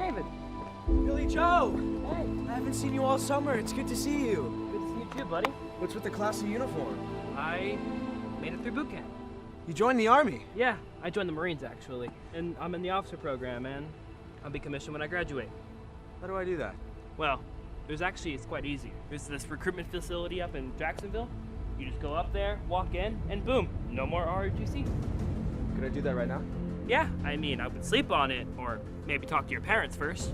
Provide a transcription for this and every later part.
David. Billy Joe! Hey. I haven't seen you all summer. It's good to see you. Good to see you too, buddy. What's with the classy uniform? I made it through boot camp. You joined the Army? Yeah, I joined the Marines, actually. And I'm in the officer program, and I'll be commissioned when I graduate. How do I do that? Well, it's quite easy. There's this recruitment facility up in Jacksonville. You just go up there, walk in, and boom, no more ROTC. Could I do that right now? Yeah, I mean, I would sleep on it, or maybe talk to your parents first.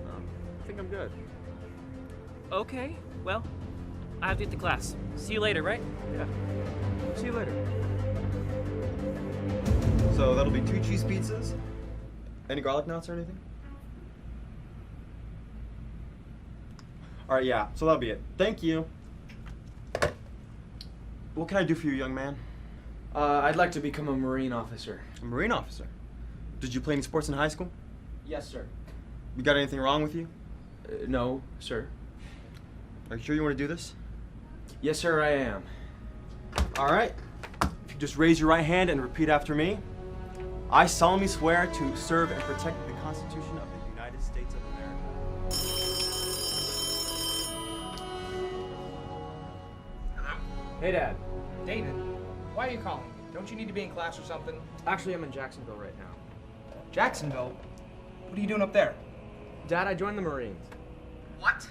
I think I'm good. Okay, well, I have to get to class. See you later, right? Yeah. See you later. So that'll be 2 cheese pizzas? Any garlic knots or anything? Alright, yeah, so that'll be it. Thank you. What can I do for you, young man? I'd like to become a Marine officer. A Marine officer? Did you play any sports in high school? Yes, sir. You got anything wrong with you? No, sir. Are you sure you want to do this? Yes, sir, I am. Alright. If you just raise your right hand and repeat after me. I solemnly swear to serve and protect the Constitution of the United States of America. Hello? Hey, Dad. David, why are you calling me? Don't you need to be in class or something? Actually, I'm in Jacksonville right now. Jacksonville? What are you doing up there? Dad, I joined the Marines. What?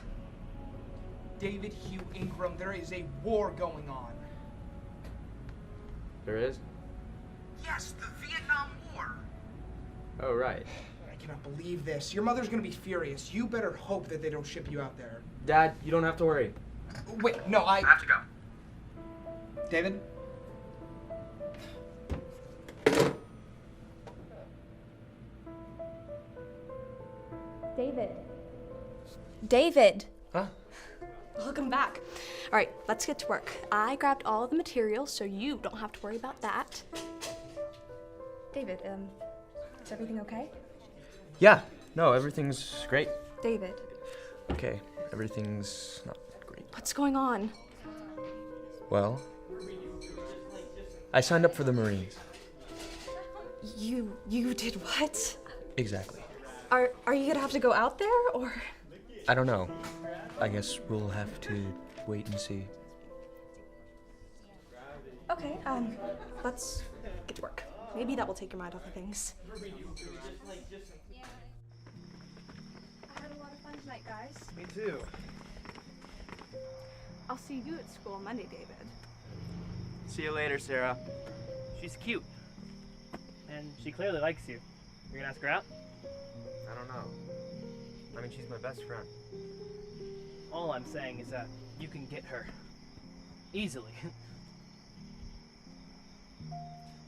David Hugh Ingram, there is a war going on. There is? Yes, the Vietnam War. Oh, right. I cannot believe this. Your mother's gonna be furious. You better hope that they don't ship you out there. Dad, you don't have to worry. Wait, no, I have to go. David? David. David! Huh? Welcome back. All right, let's get to work. I grabbed all of the materials, so you don't have to worry about that. David, is everything okay? Yeah. No, everything's great. David. Okay, everything's not great. What's going on? Well, I signed up for the Marines. You did what? Exactly. Are you gonna have to go out there, or? I don't know. I guess we'll have to wait and see. Okay, let's get to work. Maybe that will take your mind off of things. I had a lot of fun tonight, guys. Me too. I'll see you at school on Monday, David. See you later, Sarah. She's cute. And she clearly likes you. You're gonna ask her out? I don't know. I mean, she's my best friend. All I'm saying is that you can get her. Easily.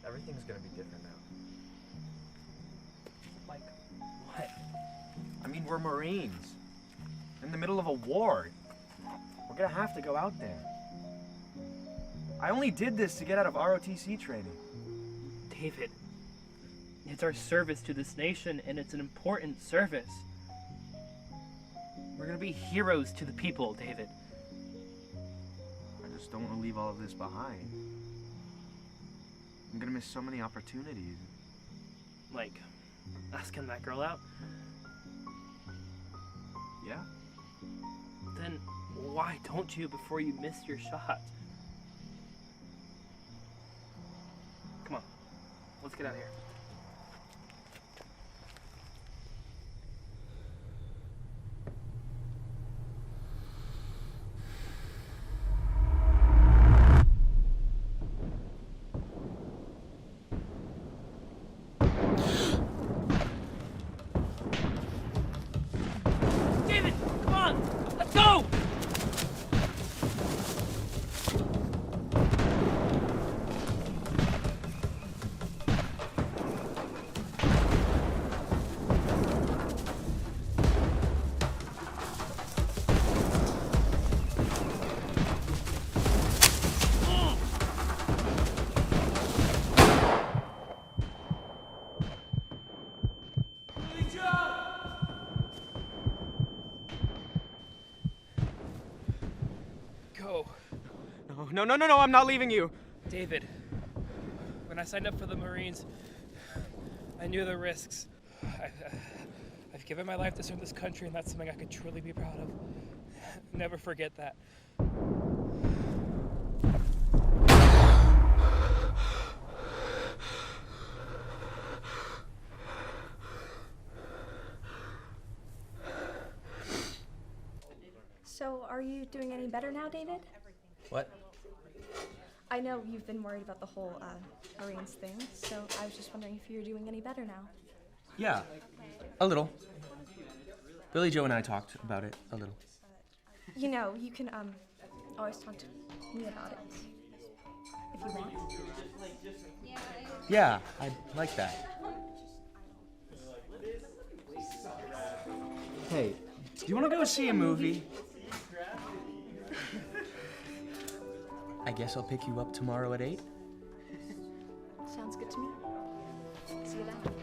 Everything's gonna be different now. Like, what? I mean, we're Marines. In the middle of a war. We're gonna have to go out there. I only did this to get out of ROTC training. David, it's our service to this nation, and it's an important service. We're gonna be heroes to the people, David. I just don't want to leave all of this behind. I'm gonna miss so many opportunities. Like, asking that girl out? Yeah? Then why don't you before you miss your shot? Come on, let's get out of here. David, come on, let's go! Go. No, I'm not leaving you. David, when I signed up for the Marines, I knew the risks. I've given my life to serve this country, and that's something I could truly be proud of. Never forget that. So, are you doing any better now, David? What? I know you've been worried about the whole Marines thing, so I was just wondering if you're doing any better now. Yeah, a little. Billy Joe and I talked about it a little. You know, you can always talk to me about it if you want. Yeah, I'd like that. Hey, do you want to go see a movie? I guess I'll pick you up tomorrow at 8. Sounds good to me. See you then.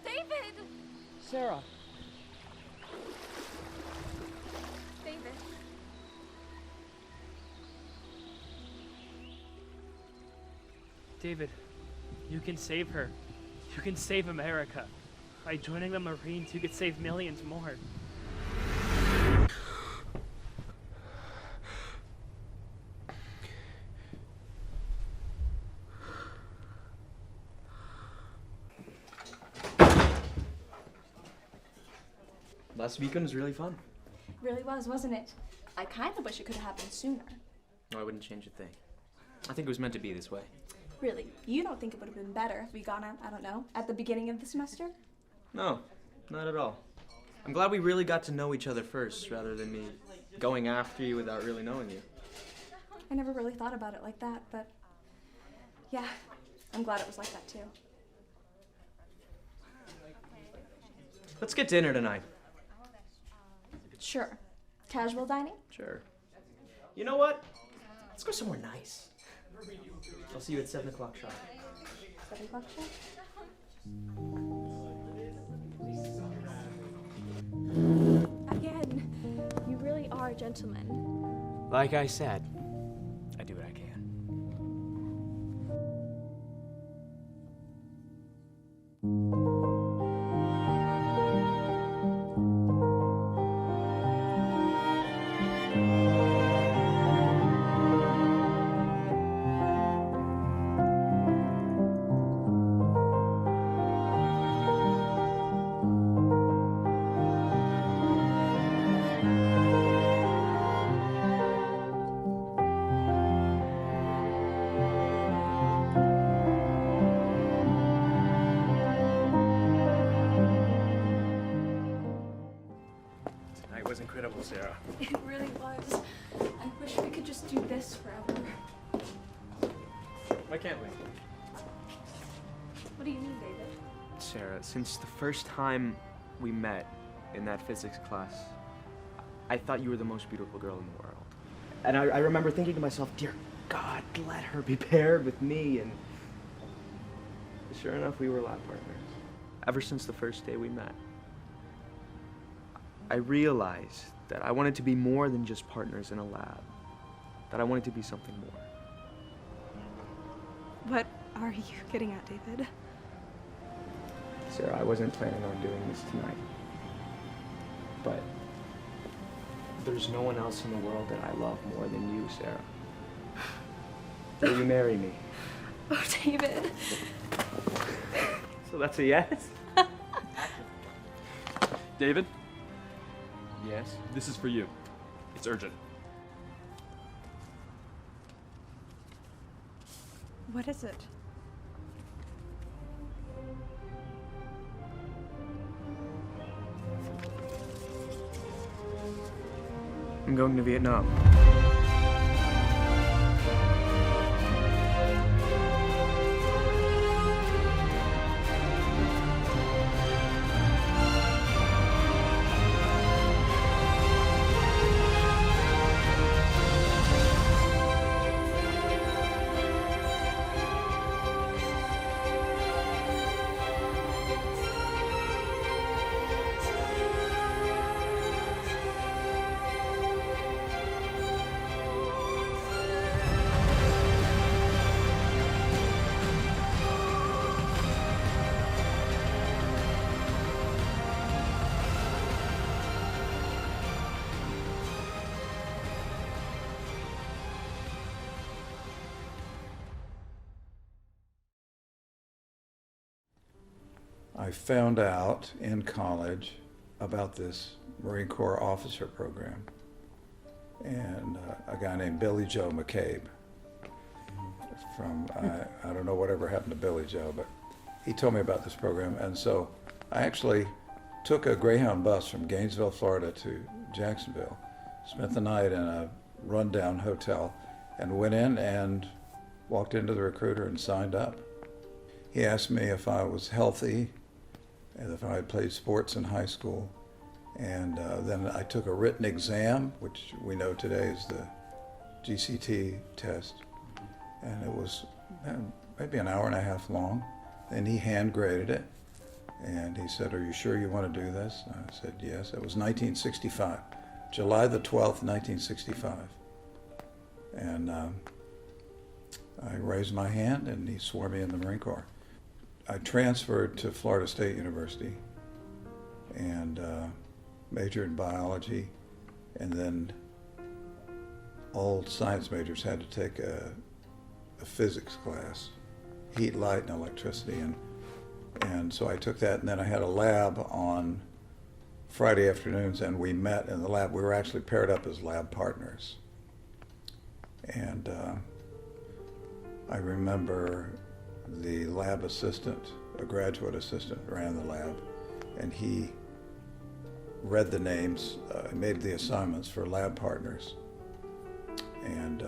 David! Sarah. David. David, you can save her. You can save America. By joining the Marines, you could save millions more. Last weekend was really fun. It really was, wasn't it? I kind of wish it could have happened sooner. No, I wouldn't change a thing. I think it was meant to be this way. Really, you don't think it would have been better if we gone out, I don't know, at the beginning of the semester? No, not at all. I'm glad we really got to know each other first, rather than me going after you without really knowing you. I never really thought about it like that, but yeah, I'm glad it was like that too. Let's get dinner tonight. Sure. Casual dining? Sure. You know what? Let's go somewhere nice. I'll see you at 7 o'clock sharp. 7 o'clock show? Again, you really are a gentleman. Like I said, I do what I can. Tonight was incredible, Sarah. It really was. I wish we could just do this forever. Why can't we? What do you mean, David? Sarah, since the first time we met in that physics class, I thought you were the most beautiful girl in the world. And I remember thinking to myself, dear God, let her be paired with me. And sure enough, we were lab partners. Ever since the first day we met, I realized that I wanted to be more than just partners in a lab. That I wanted to be something more. What are you getting at, David? Sarah, I wasn't planning on doing this tonight. But there's no one else in the world that I love more than you, Sarah. Will you marry me? Oh, David. So that's a yes? David, Yes. this is for you. It's urgent. What is it? I'm going to Vietnam. I found out in college about this Marine Corps officer program, and a guy named Billy Joe McCabe from, I don't know whatever happened to Billy Joe, but he told me about this program. And so I actually took a Greyhound bus from Gainesville, Florida to Jacksonville, spent the night in a rundown hotel, and went in and walked into the recruiter and signed up. He asked me if I was healthy, and if I had played sports in high school. And then I took a written exam, which we know today is the GCT test. And it was maybe an hour and a half long. And he hand graded it. And he said, "Are you sure you want to do this?" And I said, "Yes." It was 1965, July the 12th, 1965. And I raised my hand and he swore me in the Marine Corps. I transferred to Florida State University and majored in biology, and then all science majors had to take a physics class, heat, light, and electricity, and so I took that, and then I had a lab on Friday afternoons, and we met in the lab. We were actually paired up as lab partners, and I remember the lab assistant, a graduate assistant, ran the lab, and he read the names, made the assignments for lab partners. And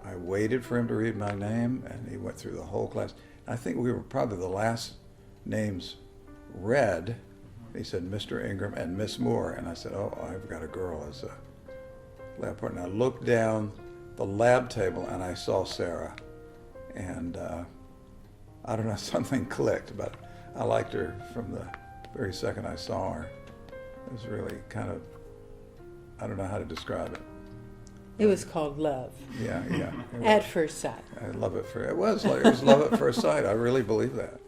I waited for him to read my name, and he went through the whole class. I think we were probably the last names read. He said, "Mr. Ingram and Miss Moore." And I said, "Oh, I've got a girl as a lab partner." And I looked down the lab table and I saw Sarah. And I don't know, something clicked, but I liked her from the very second I saw her. It was really kind of, I don't know how to describe it. It was called love. Yeah. At first sight. I love it for, it was love at first sight. I really believe that.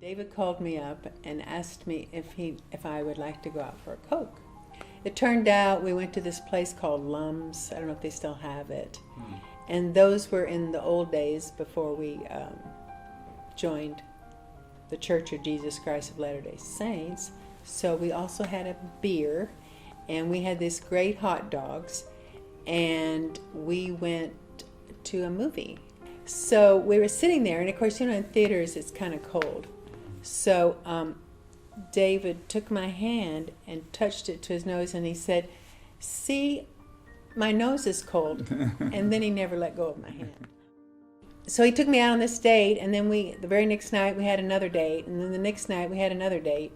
David called me up and asked me if I would like to go out for a Coke. It turned out we went to this place called Lums. I don't know if they still have it. And those were in the old days before we joined the Church of Jesus Christ of Latter-day Saints. So we also had a beer, and we had these great hot dogs, and we went to a movie. So we were sitting there, and of course, you know, in theaters it's kind of cold. So David took my hand and touched it to his nose, and he said, "See, my nose is cold." And then he never let go of my hand. So he took me out on this date, and then the very next night we had another date, and then the next night we had another date.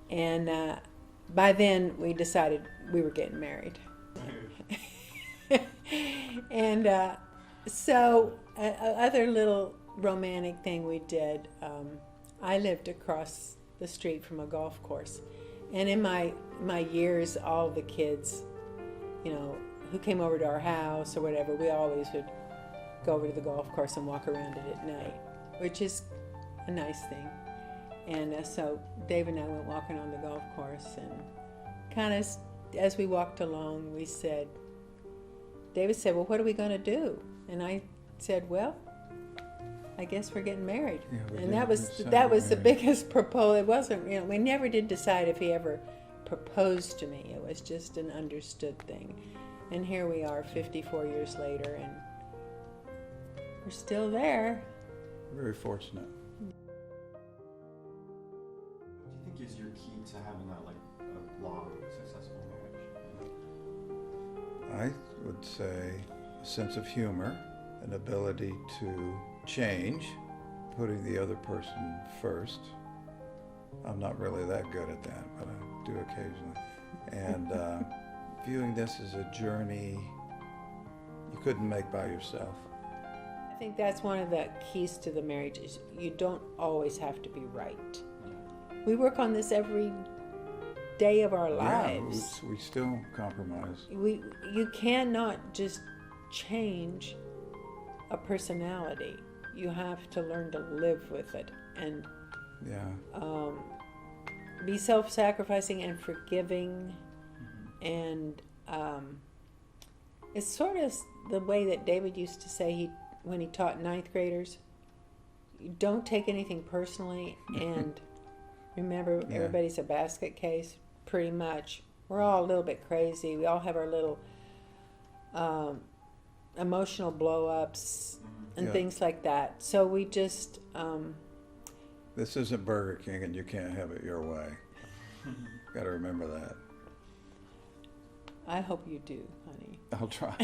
And by then we decided we were getting married. And so other little romantic thing we did, I lived across the street from a golf course. And in my years, all the kids, you know, who came over to our house or whatever, we always would go over to the golf course and walk around it at night, which is a nice thing. And so David and I went walking on the golf course, and kind of as we walked along, David said, "Well, what are we going to do?" And I said, "Well, I guess we're getting married." Yeah, and that was the biggest proposal. It wasn't, you know, we never did decide if he ever proposed to me. It was just an understood thing. And here we are 54 years later, and we're still there. Very fortunate. What do you think is your key to having that, like, a long, successful marriage? I would say a sense of humor, an ability to change, putting the other person first. I'm not really that good at that, but I do occasionally. And viewing this as a journey you couldn't make by yourself. I think that's one of the keys to the marriage is you don't always have to be right. We work on this every day of our lives. Yeah, we still compromise. You cannot just change a personality. You have to learn to live with it and be self-sacrificing and forgiving. And it's sort of the way that David used to say when he taught ninth graders, you don't take anything personally, and remember, everybody's a basket case, pretty much. We're all a little bit crazy. We all have our little emotional blow-ups and things like that. So we just... This isn't Burger King and you can't have it your way. Got to remember that. I hope you do, honey. I'll try.